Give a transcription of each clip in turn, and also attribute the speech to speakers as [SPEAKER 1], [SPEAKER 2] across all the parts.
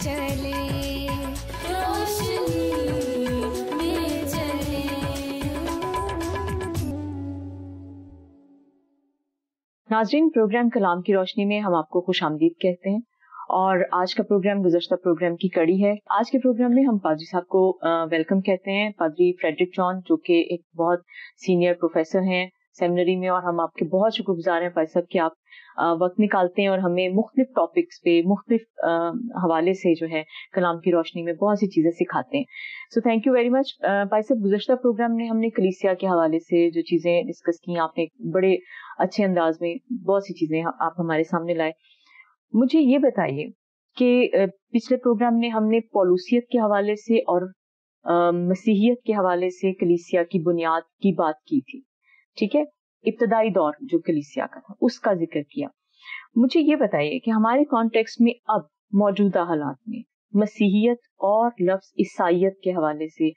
[SPEAKER 1] चले, रोशनी में चले।
[SPEAKER 2] नाज़रीन, प्रोग्राम कलाम की रोशनी में हम आपको खुशामदीद कहते हैं और आज का प्रोग्राम गुज़श्ता प्रोग्राम की कड़ी है। आज के प्रोग्राम में हम पादरी साहब को वेलकम कहते हैं, पादरी फ्रेडरिक जॉन, जो कि एक बहुत सीनियर प्रोफेसर हैं सेमिनरी में, और हम आपके बहुत शुक्रगुजार हैं पादरी साहब कि आप वक्त निकालते हैं और हमें मुख्तलिफ टॉपिक्स पे मुख्तलिफ हवाले से जो है कलाम की रोशनी में बहुत सी चीज़ें सिखाते हैं। So thank you very much पादरी साहब। गुज़श्ता प्रोग्राम में हमने कलीसिया के हवाले से जो चीज़ें डिस्कस की, आपने बड़े अच्छे अंदाज में बहुत सी चीज़ें आप हमारे सामने लाए। मुझे ये बताइए कि पिछले प्रोग्राम में हमने पौलुसियत के हवाले से और मसीहियत के हवाले से कलीसिया की बुनियाद की बात की थी, ठीक है, इब्तदाई दौर जो कलीसिया का था उसका जिक्र किया। मुझे ये बताइए कि हमारे कॉन्टेक्स्ट में अब मौजूदा हालात में मसीहियत और लफ्ज ईसाइयत के हवाले से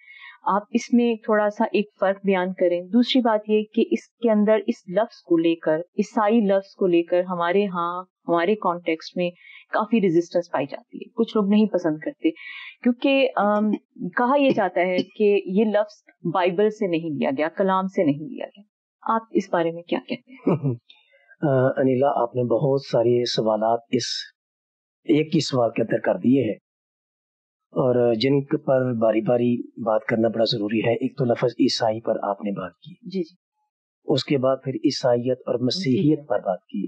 [SPEAKER 2] आप इसमें थोड़ा सा एक फर्क बयान करें। दूसरी बात ये कि इसके अंदर इस लफ्ज को लेकर, ईसाई लफ्ज को लेकर हमारे कॉन्टेक्स्ट में काफी रेजिस्टेंस पाई जाती है। कुछ लोग नहीं पसंद करते क्योंकि कहा यह जाता है कि ये लफ्ज बाइबल से नहीं लिया गया, कलाम से नहीं लिया गया। आप इस बारे में क्या कहते हैं?
[SPEAKER 3] अनिला, आपने बहुत सारे सवालात इस एक ही सवाल के अंदर कर दिए हैं और जिन पर बारी बारी बात करना बड़ा जरूरी है। एक तो लफ्ज ईसाई पर आपने बात की,
[SPEAKER 2] जी जी,
[SPEAKER 3] उसके बाद फिर ईसाइयत और मसीहियत पर बात की,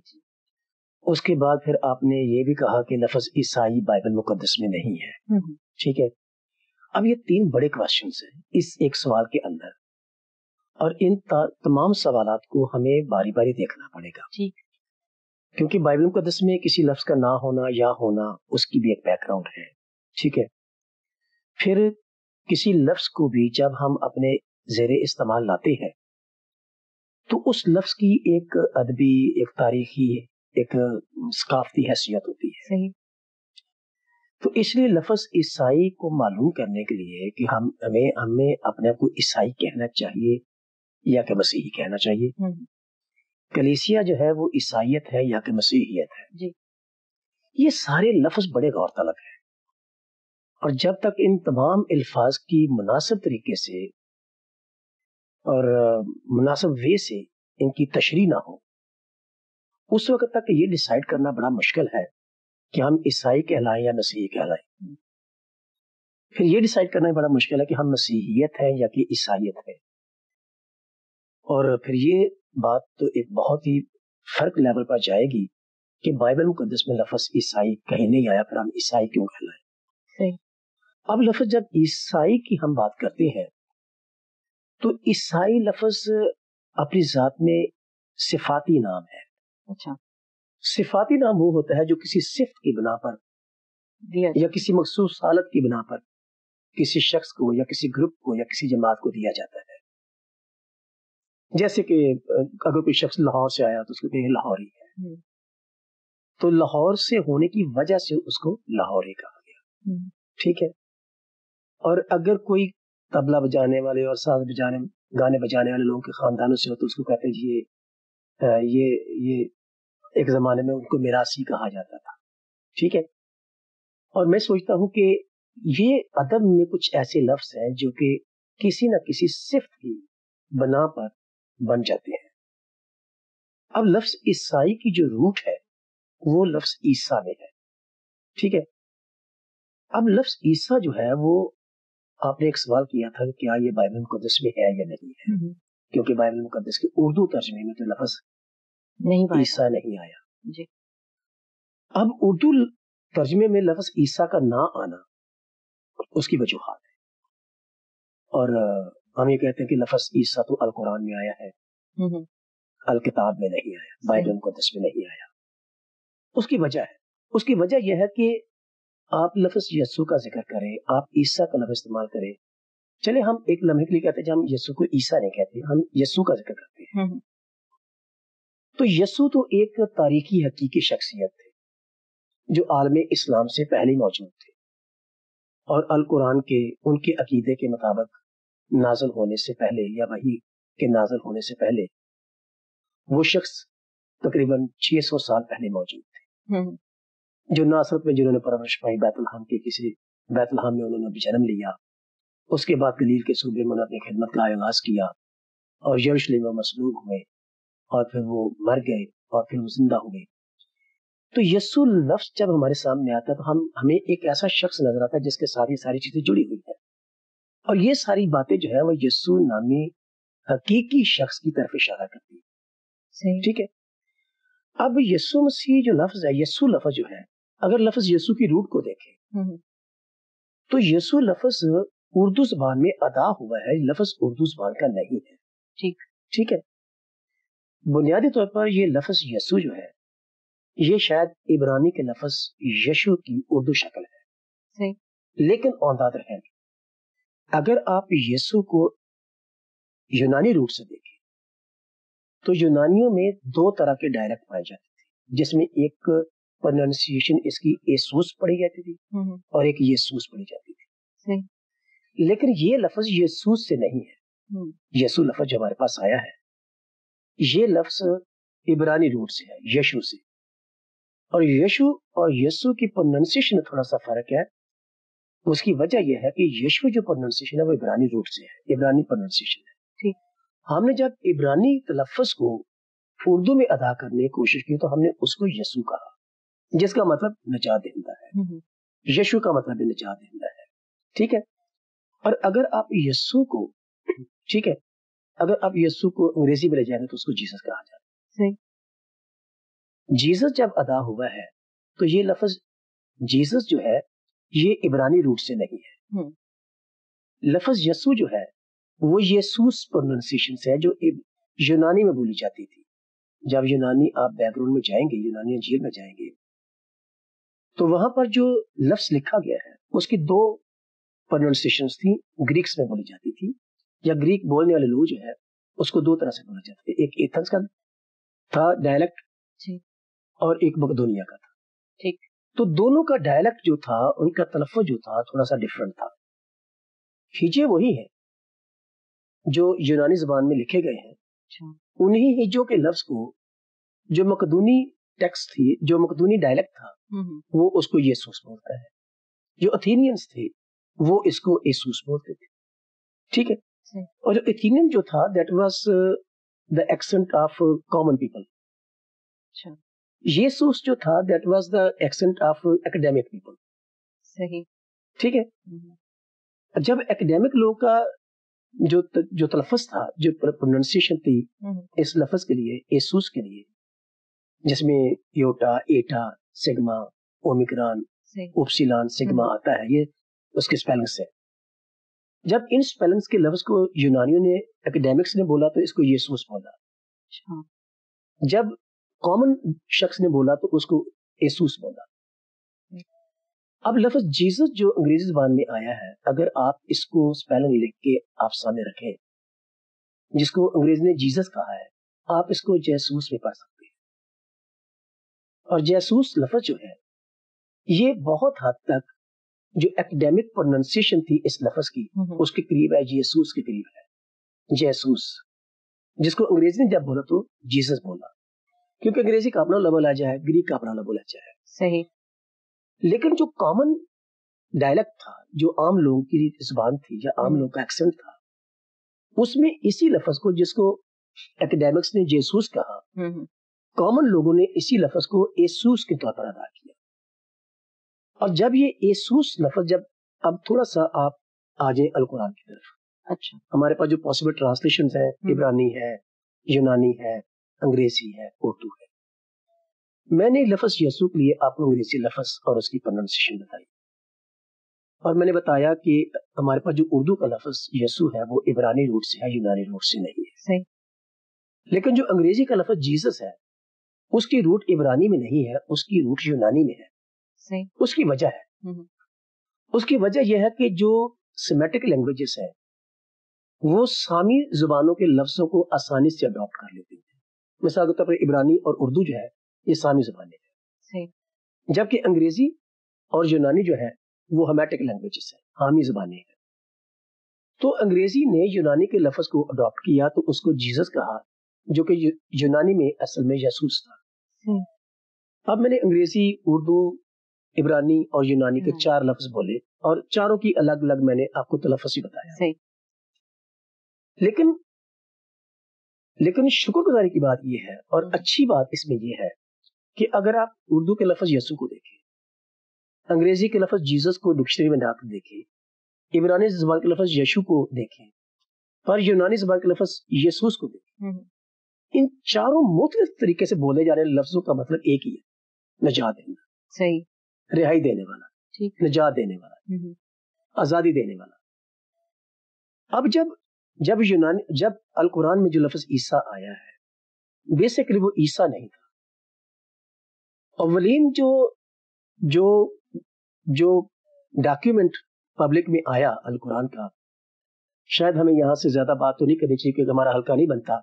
[SPEAKER 3] उसके बाद फिर आपने ये भी कहा कि लफ्ज ईसाई बाइबल मुकद्दस में नहीं है, ठीक है। अब ये तीन बड़े क्वेश्चंस हैं इस एक सवाल के अंदर और इन तमाम सवालात को हमें बारी बारी देखना पड़ेगा,
[SPEAKER 2] ठीक,
[SPEAKER 3] क्योंकि बाइबल मुकद्दस में किसी लफ्ज का ना होना या होना उसकी भी एक बैकग्राउंड है, ठीक है। फिर किसी लफ्ज को भी जब हम अपने ज़ेरे इस्तेमाल लाते हैं तो उस लफ्ज की एक अदबी, एक तारीखी, एक सकाफती हैसियत होती है,
[SPEAKER 2] सही।
[SPEAKER 3] तो इसलिए लफ्ज ईसाई को मालूम करने के लिए कि हमें अपने आप को ईसाई कहना चाहिए या कि मसीही कहना चाहिए, कलीसिया जो है वो ईसाइयत है या कि मसीहियत है
[SPEAKER 2] जी।
[SPEAKER 3] ये सारे लफ्ज बड़े गौरतलब है और जब तक इन तमाम अल्फाज की मुनासिब तरीके से और मुनासिब वे से इनकी तशरीह ना हो, उस वक्त तक ये डिसाइड करना बड़ा मुश्किल है कि हम ईसाई कहलाएं या मसीही कहलाएं। फिर ये डिसाइड करना बड़ा मुश्किल है कि हम मसीहियत है या कि ईसाइयत है। और फिर ये बात तो एक बहुत ही फर्क लेवल पर जाएगी कि बाइबल मुकद्दस में लफ्ज ईसाई कहीं नहीं आया, फिर हम ईसाई क्यों कहलाएं। अब लफ्ज जब ईसाई की हम बात करते हैं तो ईसाई लफ्ज अपनी जात में सिफाती नाम है।
[SPEAKER 2] अच्छा,
[SPEAKER 3] सिफाती नाम वो होता है जो किसी सिफ्त की बिना पर या किसी मखसूस हालत की बिना पर किसी शख्स को या किसी ग्रुप को या किसी जमात को दिया जाता है। जैसे कि अगर कोई शख्स लाहौर से आया तो उसको कहेंगे लाहौरी है, तो लाहौर से होने की वजह से उसको लाहौरी कहा गया, ठीक है। और अगर कोई तबला बजाने वाले और साज बजाने, गाने बजाने वाले लोगों के खानदानों से हो तो उसको कहते हैं ये एक जमाने में उनको मिरासी कहा जाता था, ठीक है। और मैं सोचता हूँ कि ये अदब में कुछ ऐसे लफ्ज हैं जो कि किसी न किसी सिफ्त की बना पर बन जाते हैं। अब लफ्ज ईसाई की जो रूट है वो लफ्ज ईसा में है, ठीक है। अब लफ्ज ईसा जो है वो, आपने एक सवाल किया था कि क्या ये बाइबल मुकद्दस में है या नहीं है, क्योंकि बाइबल मुकद्दस के उर्दू तर्जमे में तो लफ्ज ईसा नहीं आया
[SPEAKER 2] जी।
[SPEAKER 3] अब उर्दू तर्जमे में लफ्ज ईसा का ना आना उसकी वजूहात है और हम ये कहते हैं कि लफ्ज ईसा तो अल कुरान में आया है, अल किताब में नहीं आया, बाइबल मुकद्दस में नहीं आया। उसकी वजह यह है कि आप लफ्ज यस्सु का जिक्र करें, आप ईसा का लफ्ज इस्तेमाल करें। चले हम एक लम्हे के लिए कहते हैं जब हम यस्सु को ईसा नहीं कहते, हम यस्सु का जिक्र करते हैं। तो यस्सु तो एक तारीखी हकीकी शख्सियत थे जो आलमे इस्लाम से पहले मौजूद थे और अल कुरान के उनके अकीदे के मुताबिक नाज़िल होने से पहले या वही के नाज़िल होने से पहले वो शख्स तकरीबन 600 साल पहले मौजूद थे। जो नासरत में जिन्होंने परवरिश पाई, बैतलहम के किसी बैतलहम में उन्होंने जन्म लिया, उसके बाद गलील के सूबे में उन्होंने अपनी खिदमत का आगाज किया और यरूशलेम में मसलूब हुए और फिर वो मर गए और फिर वो जिंदा हुए। तो यस्सु लफ्ज जब हमारे सामने आता है तो हमें एक ऐसा शख्स नजर आता है जिसके साथ ये सारी चीजें जुड़ी हुई है, और ये सारी बातें जो है वो यस्सु नामी हकीकी शख्स की तरफ इशारा करती है। ठीक है, अब यस्सु मसीह जो लफ्ज है, यस्सु लफ्ज जो है, अगर लफ्ज यस्सु की रूट को देखें तो यस्सु लफ्ज उर्दू जबान में अदा हुआ है, लफ्ज उर्दू जबान का नहीं है। ठीक है, बुनियादी तौर पर ये लफ्ज यस्सु जो है ये शायद इब्रानी के लफ्ज यशु की उर्दू शक्ल है, लेकिन ऑन द अदर हैंड अगर आप यस्सु को यूनानी रूट से देखें तो यूनानियों में दो तरह के डायलेक्ट पाए जाते थे, जिसमें एक प्रोनाउंसिएशन इसकी एसूस पढ़ी जाती थी और एक येसूस पढ़ी जाती थी। लेकिन ये लफ्ज येसूस से नहीं है। यसु लफ्ज जो हमारे पास आया है ये लफ्ज इब्रानी रूट से है, यशु से, और यशु और यसु की प्रोनाउंसिएशन में थोड़ा सा फर्क है। उसकी वजह यह है कि यशु जो प्रोनाउंसिएशन है वो इब्रानी रूट से है, इब्रानी प्रोनाउंसिएशन है। हमने जब इब्रानी तलफ़्फ़ुज़ को उर्दू में अदा करने की कोशिश की तो हमने उसको यसु कहा, जिसका मतलब निजात दहिंदा है। यशु का मतलब निजात दहिंदा है। ठीक है, और अगर आप यसु को, ठीक है, अगर आप यसु को अंग्रेजी में ले जाएंगे तो उसको जीसस कहा जाता है। जीसस जब अदा हुआ है तो ये लफ्ज जीसस जो है ये इब्रानी रूट से नहीं है। लफ्ज यसु जो है वो येसूस प्रोनाउंसिएशन से है, जो यूनानी में बोली जाती थी। जब यूनानी आप बैकग्राउंड में जाएंगे, यूनानी अंजील में जाएंगे, तो वहां पर जो लफ्ज लिखा गया है उसकी दो प्रोनाउंसिएशंस थी। ग्रीक्स में बोली जाती थी, या ग्रीक बोलने वाले लोग जो है उसको दो तरह से बोला जाता है। एक एथेंस का था डायलेक्ट और एक मकदोनिया का था। ठीक, तो दोनों का डायलेक्ट जो था, उनका तलफ़्फ़ुज़ जो था थोड़ा सा डिफरेंट था। हिजे वही है जो यूनानी जबान में लिखे गए हैं। उन्हीं हिजों के लफ्ज को जो मकदूनी टेक्स्ट थी, जो मकदूनी डायलेक्ट था, वो उसको येसूस बोलता है। जो अथेनियंस थे वो इसको एसूस बोलते थे। ठीक है, और जो एथेनियन जो था that was the accent of common people. येसूस जो था that was the accent of academic people. सही, ठीक है। जब एकेडमिक लोगों का जो तलफ़्फ़ुज़ था, जो प्रोनाउंसिएशन थी इस लफ्ज के लिए, एसूस के लिए, जिसमें योटा, एटा, सिग्मा, ओमिक्रॉन, उपसिलॉन, सिग्मा आता है, ये उसके स्पेलिंग्स है। जब इन स्पेलिंग्स के लफ्ज को यूनानियों ने, एकेडमिक्स ने बोला तो इसको येसूस बोला। जब कॉमन शख्स ने बोला तो उसको एसूस बोला। अब लफ्ज जीसस जो अंग्रेजी ज़बान में आया है, अगर आप इसको स्पेलिंग लिख के आप सामने रखें, जिसको अंग्रेजी ने जीसस कहा है, आप इसको जैसूस में पढ़ सकते हैं। और जैसूस लफ्ज जो है ये बहुत हद तक जो एकेडमिक प्रोनाउंसिएशन थी इस लफ्ज की उसके करीब है, येसूस के करीब है। जैसूस, जिसको अंग्रेजी ने जब बोला तो जीसस बोला, क्योंकि अंग्रेजी का अपना लबो लहजा है, ग्रीक का अपना लबो लहजा है। सही, लेकिन जो कॉमन डायलेक्ट था, जो आम लोगों की जुबान थी या आम लोगों का एक्सेंट था, उसमें इसी लफ्ज को, जिसको एकेडमिक्स ने जेसूस कहा, कॉमन लोगों ने इसी लफ्ज को एसूस के तौर पर अदा किया। और जब ये एसूस लफ्ज, जब अब थोड़ा सा आप आ जाए अल कुरान की तरफ। अच्छा, हमारे पास जो पॉसिबल ट्रांसलेशंस हैं, इब्रानी है, यूनानी है, अंग्रेजी है, उर्दू है। मैंने लफ्ज यसु के लिए आपको अंग्रेजी लफ्ज और उसकी प्रोनाउंसिएशन बताई, और मैंने बताया कि हमारे पास जो उर्दू का लफ्ज यसु है वो इब्रानी रूट से है, यूनानी रूट से नहीं है। सही, लेकिन जो अंग्रेजी का लफ्ज जीसस है उसकी रूट इब्रानी में नहीं है, उसकी रूट यूनानी में है। सही, उसकी वजह है, उसकी वजह यह है कि जो सेमेटिक लैंग्वेजेस है वो सामी जुबानों के लफ्जों को आसानी से अडॉप्ट कर लेते हैं। मिसाल के तौर पर इब्रानी और उर्दू जो है ये सामी जुबानें हैं, जबकि अंग्रेजी और यूनानी जो है वो हेमेटिक लैंग्वेजेस है, हामी जुबानें हैं। तो अंग्रेजी ने यूनानी के लफ्ज को अडॉप्ट किया तो उसको जीसस कहा, जो कि यूनानी में असल में यसूस था। अब मैंने अंग्रेजी, उर्दू عبرانی اور یونانی کے 4 لفظ بولے اور چاروں کی الگ الگ میں نے آپ کو تلفظ ہی بتایا.
[SPEAKER 2] صحیح.
[SPEAKER 3] لیکن شکر گزاری کی بات یہ ہے اور اچھی بات اس میں یہ ہے کہ اگر آپ اردو کے لفظ یسوع کو دیکھیں, انگریزی کے لفظ جیزس کو ڈکشنری میں ڈال کر دیکھیں, عبرانی زبان کے لفظ یشو کو دیکھیں اور یونانی زبان کے لفظ یسوس کو دیکھیں, ان چاروں مختلف طریقے سے بولے جانے والے لفظوں کا مطلب ایک ہی ہے, نجات دینا.
[SPEAKER 2] صحیح.
[SPEAKER 3] رہائی دینے والا, نجات دینے والا, آزادی دینے والا. اب جب القرآن میں جو لفظ عیسیٰ آیا ہے, بیسیکلی وہ عیسیٰ نہیں تھا. اولین جو ڈاکیومنٹ پبلک میں آیا القرآن کا, شاید ہمیں یہاں سے زیادہ بات تو نہیں کرنی چاہیے کیونکہ ہمارا حلقہ نہیں بنتا,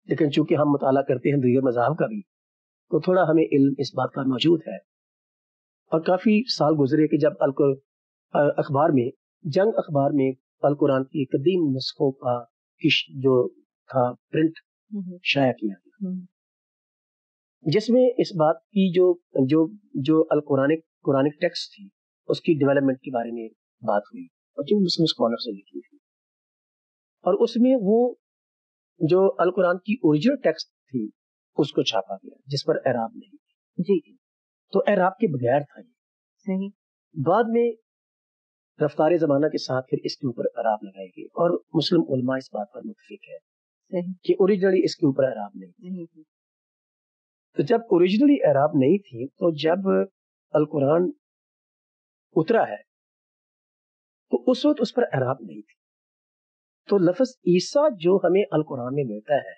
[SPEAKER 3] لیکن چونکہ ہم مطالعہ کرتے ہیں دیگر مذاہب کا بھی, تو تھوڑا ہمیں علم اس بات کا موجود ہے. اور کافی سال گزرے کہ جب اخبار میں جنگ اخبار میں القرآن کی قدیم نسخوں کا جو تھا پرنٹ شائع کیا گیا, جس میں اس بات کی جو قرآنک ٹیکسٹ تھی اس کی ڈیولپمنٹ کے بارے میں بات ہوئی اور جو مسلم اسکالر سے لکھی تھی, اور اس میں وہ جو القرآن کی اوریجنل ٹیکسٹ تھی اس کو چھاپا گیا جس پر اعراب نہیں تھی.
[SPEAKER 2] جی.
[SPEAKER 3] تو اعراب کے بغیر تھا یہ.
[SPEAKER 2] صحیح.
[SPEAKER 3] بعد میں رفتار زمانہ کے ساتھ پھر اس کے اوپر اعراب لگائے گئے اور مسلم علماء اس بات پر متفق ہے
[SPEAKER 2] صحیح
[SPEAKER 3] کہ اوریجنلی اس کے اوپر اعراب نہیں تھی. تو جب اوریجنلی اعراب نہیں تھی تو جب القرآن اترا ہے تو اس وقت اس پر اعراب نہیں تھی. تو لفظ عیسیٰ جو ہمیں القرآن میں ملتا ہے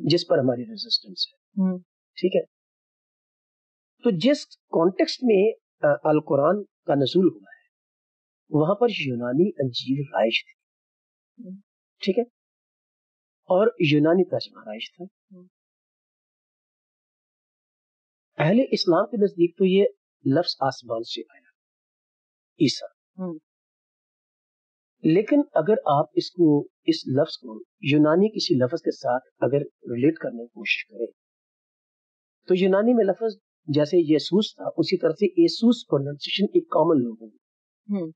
[SPEAKER 3] جس پر ہماری ریزسٹنس ہے, ٹھیک ہے, تو جس کانٹیکسٹ میں القرآن کا نزول ہوا ہے وہاں پر یونانی انجیل رائج تھی, ٹھیک ہے, اور یونانی ترجمہ رائج تھا. اہل اسلام کے نزدیک تو یہ لفظ آسمان سے آیا عیسیٰ, لیکن اگر آپ اس لفظ کو یونانی کسی لفظ کے ساتھ اگر ریلیٹ کرنے کی کوشش کریں تو یونانی میں لفظ جیسے یسوس تھا اسی طرح سے ایسوس پروننسیشن ایک کامن لوگوں میں,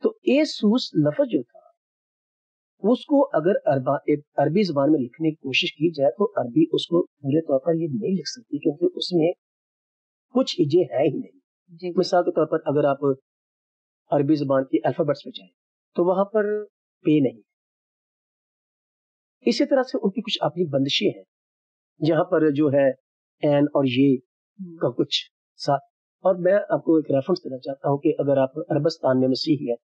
[SPEAKER 3] تو ایسوس لفظ جو تھا اس کو اگر عربی زبان میں لکھنے کی کوشش کی جائے تو عربی اس کو پورے طور پر یہ نہیں لکھ سکتی کیونکہ اس میں کچھ ہجے ہے ہی نہیں. مثال کے طور پر اگر آپ عربی زبان کی الفابیٹس میں جائیں تو وہاں پر پے نہیں. اسی طرح سے ان کی کچھ اپنی بندشیں ہیں جہاں پر جو ہے این اور یہ کا کچھ ساتھ. اور میں آپ کو ایک ریفرنس دینا چاہتا ہوں کہ اگر آپ عربستان میں مسیحیت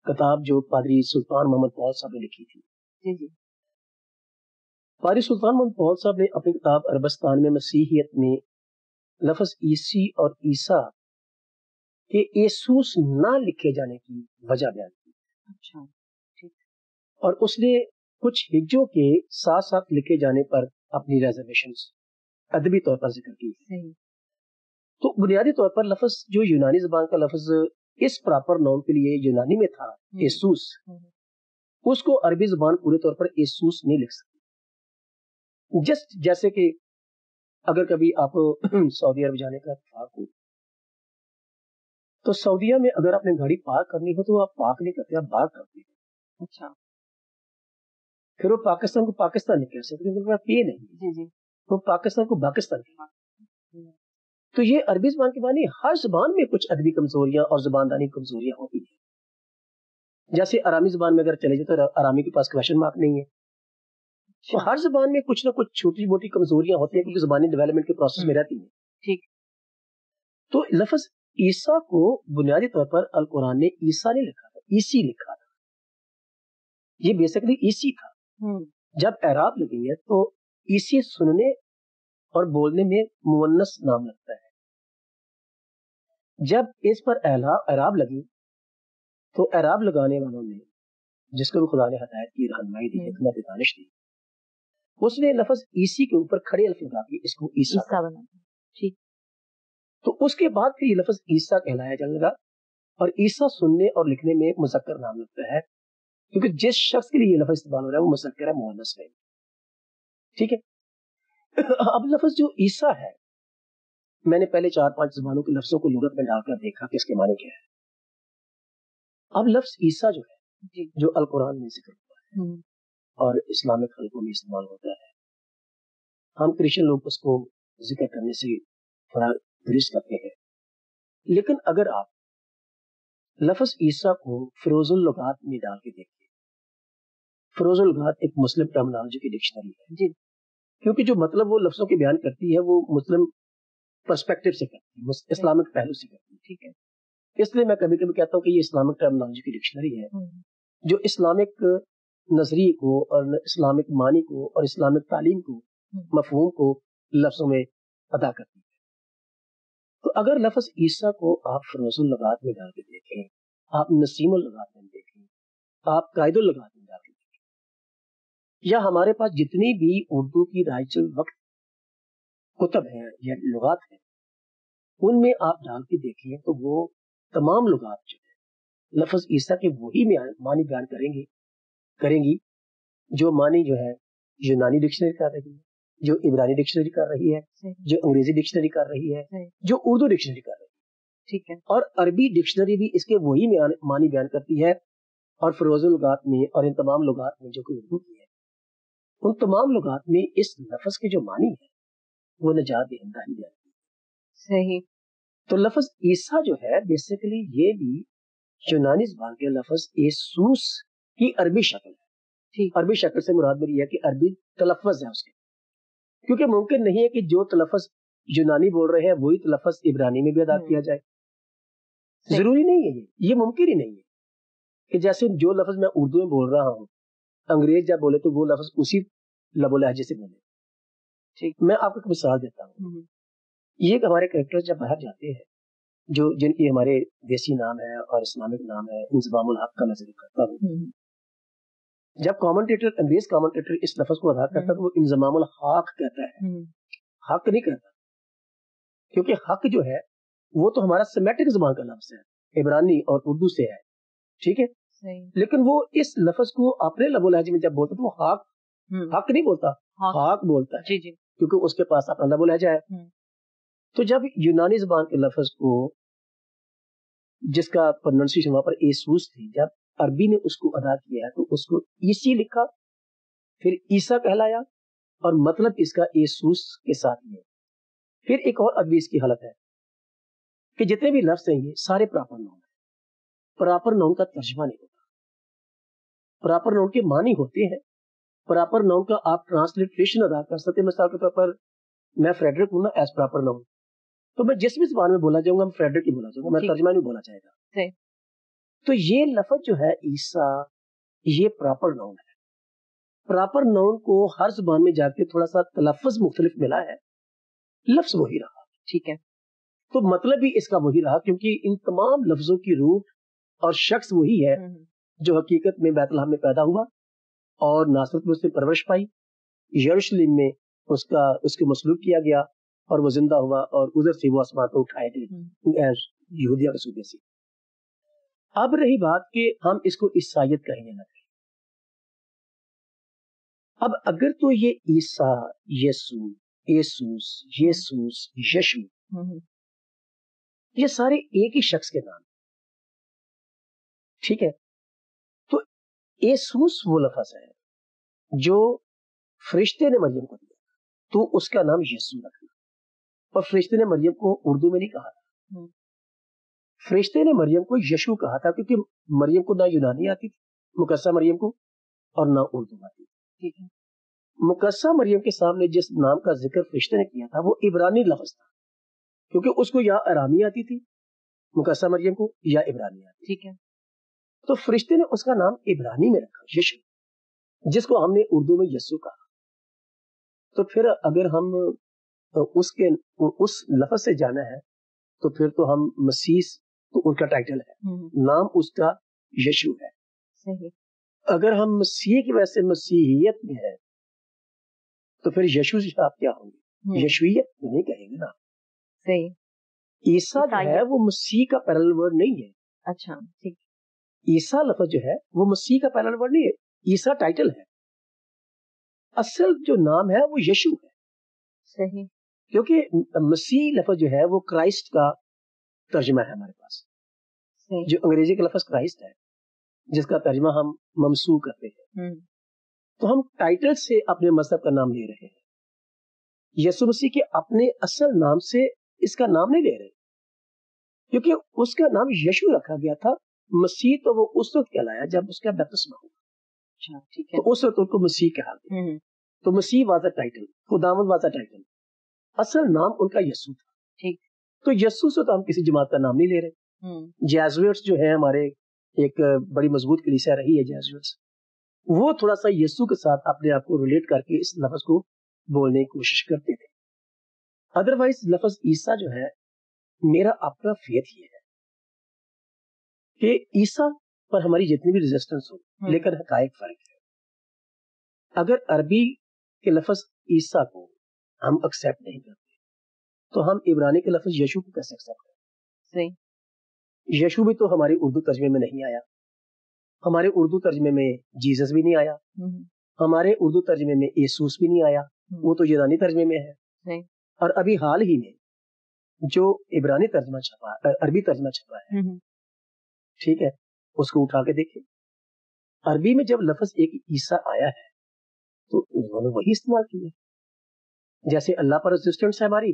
[SPEAKER 3] کتاب جو پادری سلطان محمد پال صاحب نے لکھی تھی, پادری سلطان محمد پال صاحب نے اپنی کتاب عربستان میں مسیحیت میں لفظ عیسی اور عیسیٰ کے ایسوس نہ لکھے جانے کی وجہ بیان کی.
[SPEAKER 2] اچھا, ٹھیک.
[SPEAKER 3] اور اس نے کچھ ہجوں کے ساتھ ساتھ لکھے جانے پر اپنی ریزرویشنز ادبی طور پر ذکر کی. تو بنیادی طور پر لفظ جو یونانی زبان کا لفظ اس پراپر نام کے لیے یونانی میں تھا ایسوس, اس کو عربی زبان پورے طور پر ایسوس نہیں لکھ سکتی. جسٹ جیسے کہ اگر کبھی آپ سعودی عرب جانے کا اتفاق ہو تو سعودیہ میں اگر آپ نے گاڑی پارک کرنی ہو تو آپ پارک نہیں کرتے, آپ بارک کرتے ہیں.
[SPEAKER 2] اچھا.
[SPEAKER 3] پھر وہ پاکستان کو پاکستان نہیں کہہ سکتے کیونکہ پے نہیں, وہ پاکستان کو پاکستان کہتے. تو یہ عربی زبان کے معنی ہر زبان میں کچھ ادبی کمزوریاں اور زباندانی کمزوریاں ہوتی ہیں. جیسے آرامی زبان میں اگر چلے جائے تو آرامی کے پاس کویشچن مارک نہیں ہے. تو ہر زبان میں کچھ نہ کچھ چھوٹی موٹی کمزوریاں ہوتی ہیں کیونکہ زبانی ڈیولپمنٹ کے پروسیس میں رہتی ہیں.
[SPEAKER 2] ٹھیک.
[SPEAKER 3] تو لفظ عیسیٰ کو بنیادی طور پر القرآن نے عیسیٰ نے لکھا تھا, عیسی لکھا تھا. یہ بیسیکلی عیسی تھا. جب اعراب لگی ہے تو عیسی سننے اور بولنے میں مونس نام لگتا ہے. جب اس پر اعراب لگی تو اعراب لگانے والوں نے جس کو بھی خدا نے ہدایت کی, رہنمائی دی, حکمت دانش دی, اس نے لفظ عیسی کے اوپر کھڑے الف لگا کے اس کو عیسیٰ بنا. ٹھیک. تو اس کے بعد پھر یہ لفظ عیسیٰ کہلایا جانے لگا اور عیسیٰ سننے اور لکھنے میں مذکر نام لگتا ہے کیونکہ جس شخص کے لیے یہ لفظ استعمال ہو رہا ہے وہ مذکر ہے, مؤنث ہے. ٹھیک ہے. اب لفظ جو عیسیٰ ہے मैंने पहले 4-5 ज़बानों के लफ्जों को लुगत में डालकर देखा कि इसके माने क्या है। अब लफ्ज ईसा जो है, जो अल कुरान में जिक्र हुआ है और इस्लामिक हल्कों में इस्तेमाल होता है, हम क्रिश्चियन लोग उसको जिक्र करने से थोड़ा गुरेज करते हैं। लेकिन अगर आप लफ्ज ईसा को फिरोजुल लुगात में डाल के देखिए, फिरोजुल लुगात एक मुस्लिम टर्मिनोलॉजी की डिक्शनरी है जी, क्योंकि जो मतलब वो लफ्जों के बयान करती है वो मुस्लिम पर्सपेक्टिव से करती है, इस्लामिक पहलू से करती है। ठीक है, इसलिए मैं कभी कभी कहता हूँ कि ये इस्लामिक टर्मिनोलॉजी की डिक्शनरी है जो इस्लामिक नजरिए को और इस्लामिक मानी को और इस्लामिक तालीम को, मफहूम को लफ्जों में अदा करती है। तो अगर लफ्ज ईसा को आप फिरोजुल लुगात में डाल के देखें, आप नसीमुल लुगात में देखें, आप कायदुल लुगात में डाल के देखें, या हमारे पास जितनी भी उर्दू की राइचल वक्त कुतब है या लुगात है उनमें आप डाल के देखिए तो वो तमाम लुगात जो है लफ्ज ईसा के वही मानी बयान करेंगी जो मानी जो है यूनानी डिक्शनरी कर रही है, जो इब्रानी डिक्शनरी कर रही है, जो अंग्रेजी डिक्शनरी कर रही है, जो उर्दू डिक्शनरी कर रही है। ठीक है, और अरबी डिक्शनरी भी इसके वही मानी बयान करती है। और फिरोजुल लुगात में और इन तमाम लुगात में जो कि उर्दू की है, उन तमाम लुगात में इस लफ्ज के जो मानी है वो नजात दहिंदा ही है। सही। तो लफ्ज ईसा जो है बेसिकली ये भी यूनानी ज़बान के लफ्ज येसूस की अरबी शक्ल है। ठीक, अरबी शक्ल से मुराद मेरी है कि अरबी तलफ़्फ़ुज़ है उसके, क्योंकि मुमकिन नहीं है कि जो तलफ़्फ़ुज़ यूनानी बोल रहे हैं वही तलफ़्फ़ुज़ इब्रानी में भी अदा किया जाए। जरूरी नहीं है, ये मुमकिन ही नहीं है कि जैसे जो लफ्ज मैं उर्दू में बोल रहा हूँ अंग्रेज जब बोले तो वो लफ्ज उसी लबो लहजे से बोले। ठीक, मैं आपको एक मिसाल देता हूँ। ये हमारे कैरेक्टर जब बाहर जाते हैं जो जिनकी हमारे देसी नाम है और इस्लामिक नाम है, इंज़मामुल हक का मैं जिक्र करता हूँ। जब कमेंटेटर, अंग्रेज कमेंटेटर इस लफ्ज को अदा करता है तो वो इंज़मामुल हक कहता है, हक नहीं कहता, क्योंकि हक जो है वो तो हमारा सेमेटिक ज़बान का लफ्ज है, इब्रानी और उर्दू से है। ठीक है, लेकिन वो इस लफ्ज को अपने लबो लहजे में जब बोलता तो वो हक नहीं बोलता, हक बोलता है। जी जी, क्योंकि उसके पास अपना लबो लहजा है। तो जब यूनानी ज़बान के लफ्ज को जिसका प्रोनाउंसिएशन वहां पर येसूस थी, जब अरबी ने उसको अदा किया तो उसको ईसी लिखा, फिर ईसा कहलाया और मतलब इसका येसूस के साथ ही है। फिर एक और अदबी इसकी हालत है कि जितने भी लफ्ज हैं ये सारे प्रॉपर नाउन है। प्रॉपर नाउन का तर्जुमा नहीं होता, प्रॉपर नाउन के मानी होते हैं, प्रॉपर नाउन का आप ट्रांसलिट्रेशन अदा कर सकते हैं। मिसाल के तौर पर मैं फ्रेडरिक हूं ना, एज प्रॉपर नाउन, तो मैं जिस भी ज़बान में बोला जाऊंगा मैं फ्रेडरिक ही बोला जाऊंगा, मैं तर्जुमा नहीं बोला जाएगा। तो ये लफ्ज जो है ईसा, ये प्रॉपर नाउन है। प्रॉपर नाउन को हर ज़बान में जाके थोड़ा सा तलफ़्फ़ुज़ मुख्तलिफ मिला है, लफ्ज वही रहा। ठीक है, तो मतलब भी इसका वही रहा, क्योंकि इन तमाम लफ्जों की रूह और शख्स वही है जो हकीकत में बैतलहम में पैदा हुआ और नासरत में उसने परवरिश पाई, यरूशलेम में उसको मसलूब किया गया और वो जिंदा हुआ और उधर से वो आसमान पर उठाए गए यहूदिया के सूबे से। अब रही बात कि हम इसको ईसाइयत कहेंगे ना कहें। अब अगर तो ये ईसा, यसू, येसूस, येसूस, यशु, ये सारे एक ही शख्स के नाम, ठीक है, तो येसूस वो लफ्ज है जो फरिश्ते ने मरियम को दिया तो उसका नाम यीशु रखना, और फरिश्ते ने मरियम को उर्दू में नहीं कहा था, फरिश्ते ने मरियम को यशु कहा था, क्योंकि मरियम को ना यूनानी आती थी, मुकस्सा मरियम को, और ना उर्दू आती थी। ठीक है, मुकस्सा मरियम के सामने जिस नाम का जिक्र फरिश्ते ने किया था वो इब्रानी लफ्ज था, क्योंकि उसको या अरामी आती थी मुकस्सा मरियम को या इब्रानी आती। ठीक है, तो फरिश्ते ने उसका नाम इब्रानी में रखा यशु, जिसको हमने उर्दू में यस्सु कहा। तो फिर अगर हम उस लफ्ज से जाना है तो फिर तो हम मसीह, तो उनका टाइटल है, नाम उसका यशु है। सही। अगर हम मसीह की वजह से मसीहियत में है तो फिर यशु से आप क्या होंगे, यशुइयत तो नहीं कहेंगे ना। सही। ईसा जो है वो मसीह का पैरेलल वर्ड नहीं है। अच्छा, ठीक। ईसा लफ्ज जो है वो मसीह का पैरेलल वर्ड नहीं है, ईसा टाइटल है, असल जो नाम है वो यशु है। सही। क्योंकि मसीह लफ्ज जो है वो क्राइस्ट का तर्जमा है हमारे पास। जो अंग्रेजी का लफ्ज क्राइस्ट है, जिसका तर्जमा हम ममसू करते हैं, तो हम टाइटल से अपने मजहब का नाम ले रहे हैं। यीशु मसीह के अपने असल नाम से इसका नाम नहीं ले रहे, क्योंकि उसका नाम यीशु रखा गया था। मसीह तो वो उस वक्त कहलाया जब उसका बपतिस्मा हुआ, ठीक है, तो उस वक्त उनको मसीह कहा गया। तो मसीह वाज अ टाइटल, खुदावंद वाज अ टाइटल, असल नाम उनका यीशु था। ठीक, तो यीशु से तो हम किसी जमात का नाम नहीं ले रहे। जेजुइट्स जो है हमारे, एक बड़ी मजबूत कलीसिया रही है जेजुइट्स, वो थोड़ा सा यीशु के साथ अपने आप को रिलेट करके इस लफ्ज को बोलने की कोशिश करते थे। अदरवाइज लफ्ज ईसा जो है, मेरा अपना फेथ ये है कि ईसा पर हमारी जितनी भी रेजिस्टेंस हो, लेकिन हकायक फर्क है। अगर अरबी के लफ्ज ईसा को हम एक्सेप्ट नहीं करते, तो हम इब्रानी के लफ्ज यीशु को कैसे एक्सेप्ट करें? यीशु भी तो हमारे उर्दू तर्जमे में नहीं आया, हमारे उर्दू तर्जमे में जीसस भी नहीं आया, हमारे उर्दू तर्जमे में यीशुस भी नहीं आया, वो तो यूनानी तर्जमे में है। और अभी हाल ही में जो इब्रानी तर्जमा छपा, अरबी तर्जमा छपा है, ठीक है, उसको उठा के देखिए। अरबी में जब लफ्ज एक ईसा आया है, तो उन्होंने वही इस्तेमाल किया। जैसे अल्लाह पर रेजिस्टेंस है हमारी,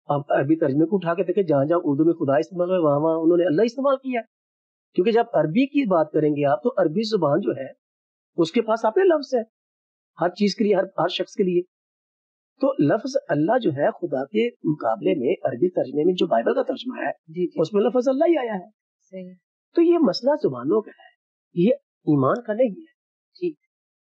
[SPEAKER 3] अब अरबी तर्जमे को उठा के देखे, जहां जहां उर्दू में खुदा इस्तेमाल हुआ, वहां वहां उन्होंने अल्लाह इस्तेमाल किया। क्योंकि जब अरबी की बात करेंगे आप, तो अरबी जुबान जो है उसके पास अपने लफ्ज है हर चीज के लिए, हर शख्स के लिए। तो लफ्ज अल्लाह जो है खुदा के मुकाबले में अरबी तर्जमे में जो बाइबल का तर्जमा है, उसमें लफ्ज अल्लाह ही आया है। सही। तो ये मसला जुबानों का है, ये ईमान का नहीं है। ठीक,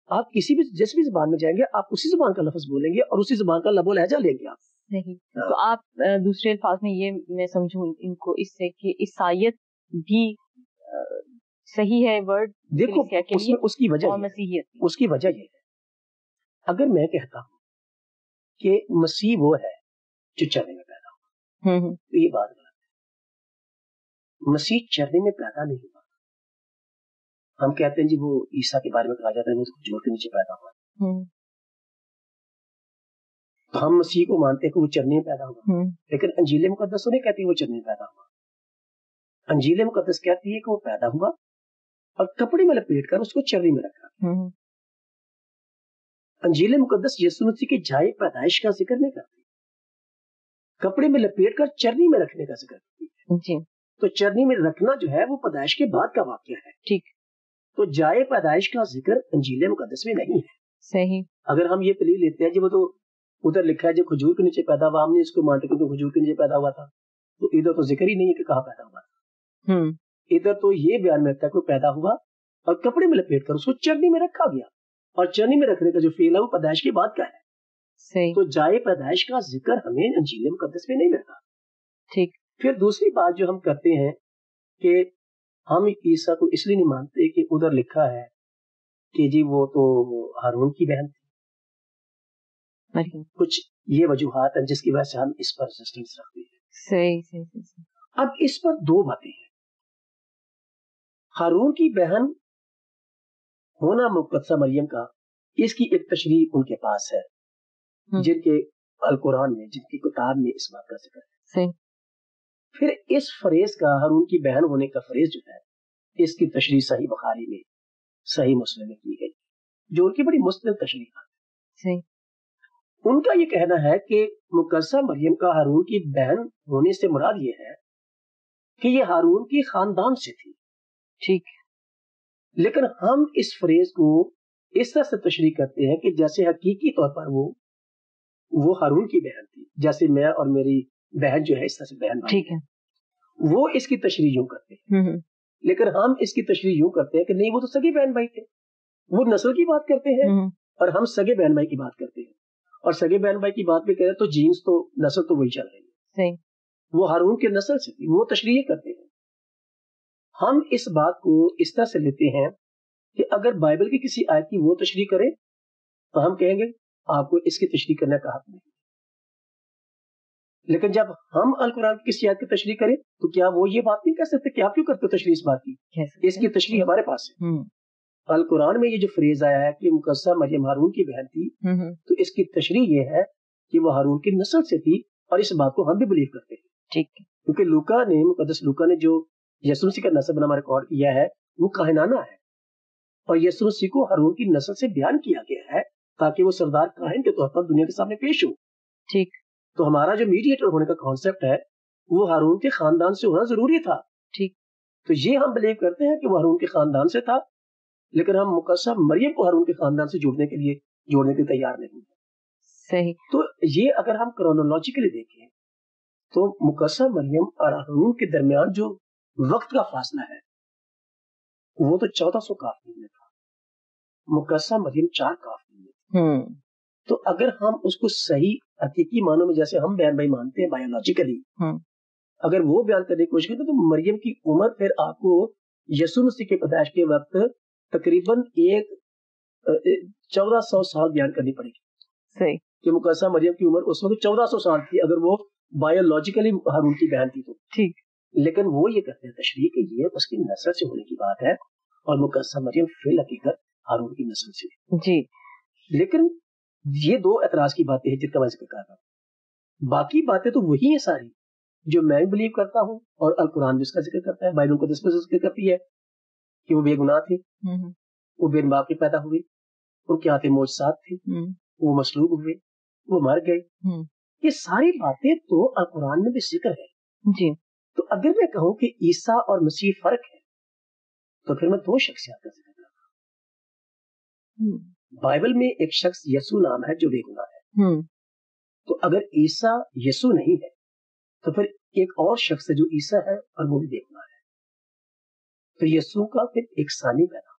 [SPEAKER 3] आप किसी भी जिस भी जुबान में जाएंगे, आप उसी जुबान का लफ्ज बोलेंगे और उसी जुबान का लबो लहजा लेंगे आप।
[SPEAKER 2] नहीं, तो आप दूसरे अल्फाज में ये मैं समझूं इनको इससे कि ईसाइयत भी सही है वर्ड,
[SPEAKER 3] देखो उसमें उसकी वजह
[SPEAKER 2] और मसीहियत,
[SPEAKER 3] उसकी वजह ये है, अगर मैं कहता हूँ कि मसीह वो है जो चरने में पैदा हुआ, तो ये बात गलत है। मसीह चरने में पैदा नहीं हुआ। हम कहते हैं जी वो ईसा के बारे में कहा जाता है वो खजूर के नीचे पैदा हुआ, तो हम मसीह को मानते हैं कि वो चरने में पैदा हुआ। लेकिन अंजील मुकद्दस नहीं कहती वो चरने में पैदा हुआ। अंजील मुकद्दस कहती है कि वो पैदा हुआ और कपड़े में लपेट कर उसको चरनी में रखा। अंजील मुकद्दस यीशु मसीह की जाए पैदाइश का जिक्र नहीं करती, कपड़े में लपेट कर चरनी में रखने का जिक्र करती है। तो चरनी में रखना जो है वो पैदाइश के बाद का वाक्य है। ठीक, तो जाए पैदाइश का जिक्र अंजील मुकद्दस में नहीं है। सही। अगर हम ये दलील लेते हैं जी वो तो उधर लिखा है जो खजूर के नीचे पैदा हुआ, हमने इसको मानते क्योंकि खजूर के नीचे पैदा हुआ था, तो इधर तो जिक्र ही नहीं है कि कहाँ पैदा हुआ था। इधर तो ये बयान में रहता है कि पैदा हुआ और कपड़े में लपेट कर उसको चरनी में रखा गया, और चरनी में रखने का जो फेल है वो पैदाइश के बाद का है। सही। तो जाए पैदाइश का जिक्र हमें अंजील मुकद्दस में नहीं मिलता। ठीक। फिर दूसरी बात जो हम करते हैं कि हम ईसा को इसलिए नहीं मानते कि उधर लिखा है कि जी वो तो हारून की बहन थी। कुछ ये वजूहात है जिसकी वजह से हम इस पर रेजिस्टेंस रखते हैं। सही, सही, सही। अब इस पर दो बातें हैं। हारून की बहन होना मुक़द्दसा मरियम का, इसकी एक तशरीह उनके पास है, जिनके अल कुरान में, जिनकी किताब में इस बात का जिक्र है। सही। फिर इस फ्रेज का, हारून की बहन होने का फ्रेज जो है, इसकी तशरीह सही बुखारी में, सही मुस्लिम में की गई, जो उनकी बड़ी मुस्तकिल तशरीह है। उनका ये कहना है कि मुक़द्दसा मरियम का हारून की बहन होने से मुराद ये है कि ये हारून की खानदान से थी। ठीक। लेकिन हम इस फ्रेज को इस तरह से तशरीह करते हैं कि जैसे हकीकी तौर पर वो हारून की बहन थी, जैसे मैं और मेरी बहन जो है इस तरह से बहन। ठीक है। वो इसकी तशरीह यूं करते हैं, लेकिन हम इसकी तशरीह यूं करते हैं कि नहीं वो तो सगे बहन भाई थे। वो नस्ल की बात करते हैं और हम सगे बहन भाई की बात करते हैं, और सगे बहन भाई की बात भी करें तो जीन्स तो नस्ल तो वही चल रही है। सही। वो हारून के नस्ल से थी, वो तशरीह करते हैं। हम इस बात को इस तरह से लेते हैं कि अगर बाइबल की किसी आयत की वो तशरीह करे तो हम कहेंगे आपको इसकी तशरीह करने का हक नहीं। लेकिन जब हम अल कुरान की किसी आयत की तशरीह करें तो क्या वो ये बात नहीं कह सकते कि आप क्यों करते हो तशरीह इस बात की? इसकी तशरीह हमारे पास है। अल कुरान में ये जो फ्रेज आया है कि मुक़द्दसा मरियम हारून की बहन थी, तो इसकी तशरीह ये है کہ وہ ہارون کی نسل سے تھی، اور اس بات کو ہم بھی بلیو کرتے ہیں.
[SPEAKER 2] ٹھیک ہے.
[SPEAKER 3] کیونکہ لوکا نے، مقدس لوکا نے جو یسوع مسیح کا نسب نامہ ریکارڈ کیا ہے وہ کاہنانہ ہے، اور یسوع مسیح کو ہارون کی نسل سے بیان کیا گیا ہے تاکہ وہ سردار کاہن کے طور پر دنیا کے سامنے پیش ہو.
[SPEAKER 2] ٹھیک.
[SPEAKER 3] تو ہمارا جو میڈیٹر ہونے کا کانسیپٹ ہے وہ ہارون کے خاندان سے ہونا ضروری تھا.
[SPEAKER 2] ٹھیک.
[SPEAKER 3] تو یہ ہم بلیو کرتے ہیں کہ وہ ہارون کے خاندان سے تھا، لیکن ہم مقدسہ مریم کو ہارون کے خاندان سے جوڑنے کے لیے تیار نہیں ہیں.
[SPEAKER 2] صحیح.
[SPEAKER 3] تو یہ اگر ہم کرونالوجیکلی دیکھیں تو مقدسہ مریم اور ہارون کے درمیان جو وقت کا فاصلہ ہے وہ تو 1400 کافی میں تھا، مقدسہ مریم 4 کافی میں. تو اگر ہم اس کو صحیح حقیقی معنوں میں جیسے ہم بیان بھائی مانتے ہیں بایولوجیکلی، اگر وہ بیان کرنے کی کوشش کرتے تو مریم کی عمر پھر آپ کو یسوع مسیح کے پیدائش کے وقت تقریباً 1400 سال بیان کرنی پڑے گی.
[SPEAKER 2] صحیح.
[SPEAKER 3] کہ مقدسہ مریم کی عمر اس وقت 1400 سال تھی اگر وہ بایولوجیکلی ہارون کی بہن تھی تو.
[SPEAKER 2] ٹھیک.
[SPEAKER 3] لیکن وہ یہ کرتے ہیں تشریح کہ یہ اس کی نسل سے ہونے کی بات ہے، اور مقدسہ مریم فی الحقیقت ہارون کی نسل سے.
[SPEAKER 2] جی.
[SPEAKER 3] لیکن یہ 2 اعتراض کی باتیں ہیں جن کا میں ذکر کر رہا ہوں. باقی باتیں تو وہی ہیں ساری جو میں بلیو کرتا ہوں، اور القرآن بھی اس کا ذکر کرتا ہے، بائبل مقدس میں ذکر کرتی ہے کہ وہ بے گناہ تھے، وہ بے باپ کے پیدا ہوئے، ان کے ہاتھ معجزات تھے، وہ مصلوب ہوئے، وہ مر گئے. یہ ساری باتیں تو القرآن میں بھی ذکر ہے.
[SPEAKER 2] جی.
[SPEAKER 3] تو اگر میں کہوں کہ عیسیٰ اور مسیح فرق ہے تو پھر میں 2 شخصیات کا ذکر کرتا ہوں. بائبل میں ایک شخص یسوع نام ہے جو بے گناہ ہے. تو اگر عیسیٰ یسوع نہیں ہے تو پھر ایک اور شخص ہے جو عیسیٰ ہے اور وہ بھی بے گناہ ہے. تو یسوع کا پھر ایک ثانی پیدا ہوا،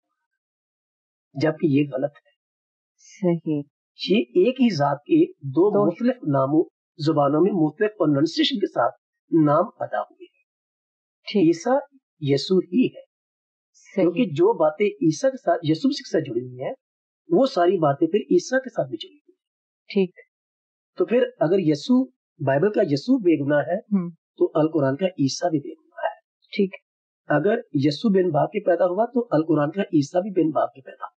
[SPEAKER 3] جبکہ یہ غلط ہے.
[SPEAKER 2] صحیح.
[SPEAKER 3] یہ ایک ہی ذات کے 2 مختلف ناموں، زبانوں میں مختلف پروننسیشن کے ساتھ نام ادا ہوئے ہیں. عیسیٰ یسوع ہی ہے، کیونکہ جو باتیں عیسیٰ کے ساتھ یسوع کے ساتھ جڑی ہوئی ہیں وہ ساری باتیں پھر عیسیٰ کے ساتھ بھی جڑی ہوئی ہیں.
[SPEAKER 2] ٹھیک.
[SPEAKER 3] تو پھر اگر یسوع، بائبل کا یسوع بے گناہ ہے تو القرآن کا عیسیٰ بھی بے گناہ ہے.
[SPEAKER 2] ٹھیک.
[SPEAKER 3] اگر یسوع بن باپ کے پیدا ہوا تو القرآن کا عیسیٰ بھی بن باپ کے پیدا ہوا.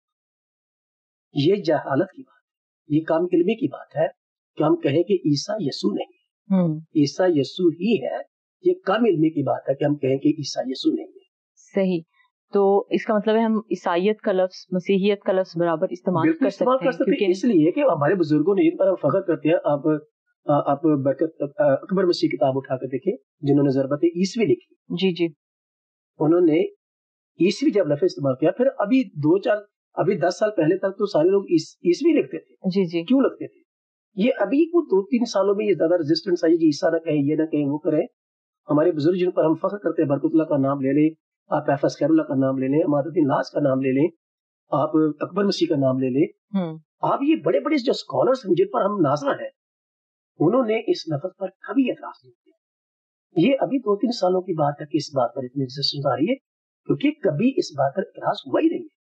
[SPEAKER 3] یہ جہالت کی بات ہے، یہ کام علمی کی بات ہے کہ ہم کہیں کہ عیسیٰ یسوع نہیں ہے، عیسیٰ یسوع ہی ہے. یہ کم علمی کی بات ہے کہ ہم کہیں کہ عیسیٰ یسوع نہیں ہے.
[SPEAKER 2] صحیح. تو اس کا مطلب ہے ہم عیسائیت کا لفظ، مسیحیت کا لفظ برابر استعمال کر سکتے ہیں،
[SPEAKER 3] اس لیے کہ ہمارے بزرگوں نے جن پر ہم فخر کرتے ہیں. آپ برکت اکبر مسیح کتاب اٹھا کر دیکھیں جنہوں نے ضربت عیسوی لکھی.
[SPEAKER 2] جی جی.
[SPEAKER 3] انہوں نے عیسوی جب لفظ استعمال کیا، پھر ابھی 10 سال پہلے تک تو سارے لوگ عیسوی لکھتے تھے. جی جی. کیوں لکھتے تھے؟ یہ ابھی کو 2-3 سالوں میں یہ زیادہ ریزسٹنس آئی، عیسیٰ نہ کہیں، یہ نہ کہیں، وہ کریں. ہمارے بزرگ جن پر ہم فخر کرتے ہیں، برکت اللہ کا نام لے لیں، آپ ایفس خیر اللہ کا نام لے لیں، اماد الدین لاس کا نام لے لیں، آپ اکبر مسیح کا نام لے لیں، آپ یہ بڑے بڑے جو اسکالرس ہیں جن پر ہم ناظرہ ہیں، انہوں نے اس لفظ پر کبھی اعتراض نہیں کیا. یہ ابھی 2-3 سالوں کی بات ہے کہ اس بات پر اتنی ریزسٹنس آ رہی ہے، کیونکہ کبھی اس بات پر اعتراض ہوا ہی نہیں ہے.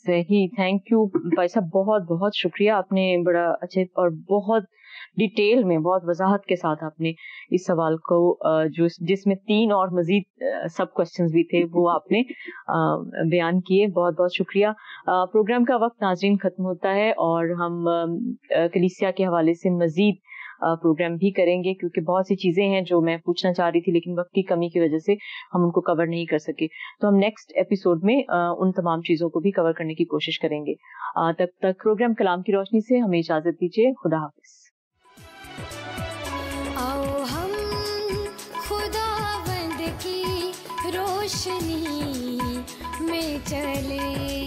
[SPEAKER 2] صحیح. تھینک یو بھائی صاحب، بہت بہت شکریہ. آپ نے بڑا اچھے اور بہت ڈیٹیل میں، بہت وضاحت کے ساتھ آپ نے اس سوال کو جس میں 3 اور مزید سب کوشچنز بھی تھے وہ آپ نے بیان کیے. بہت بہت شکریہ. پروگرام کا وقت ناظرین ختم ہوتا ہے، اور ہم کلیسیا کے حوالے سے مزید پروگرام بھی کریں گے، کیونکہ بہت سی چیزیں ہیں جو میں پوچھنا چاہ رہی تھی لیکن وقت کی کمی کی وجہ سے ہم ان کو کور نہیں کر سکے. تو ہم نیکسٹ ایپیسوڈ میں ان تمام چیزوں کو بھی کور کرنے کی کوشش کریں گے. تب تک پروگرام کلام کی روشنی سے ہمیں اجازت دیجیے. خدا حافظ.
[SPEAKER 1] آؤ ہم خداوند کی روشنی میں چلے.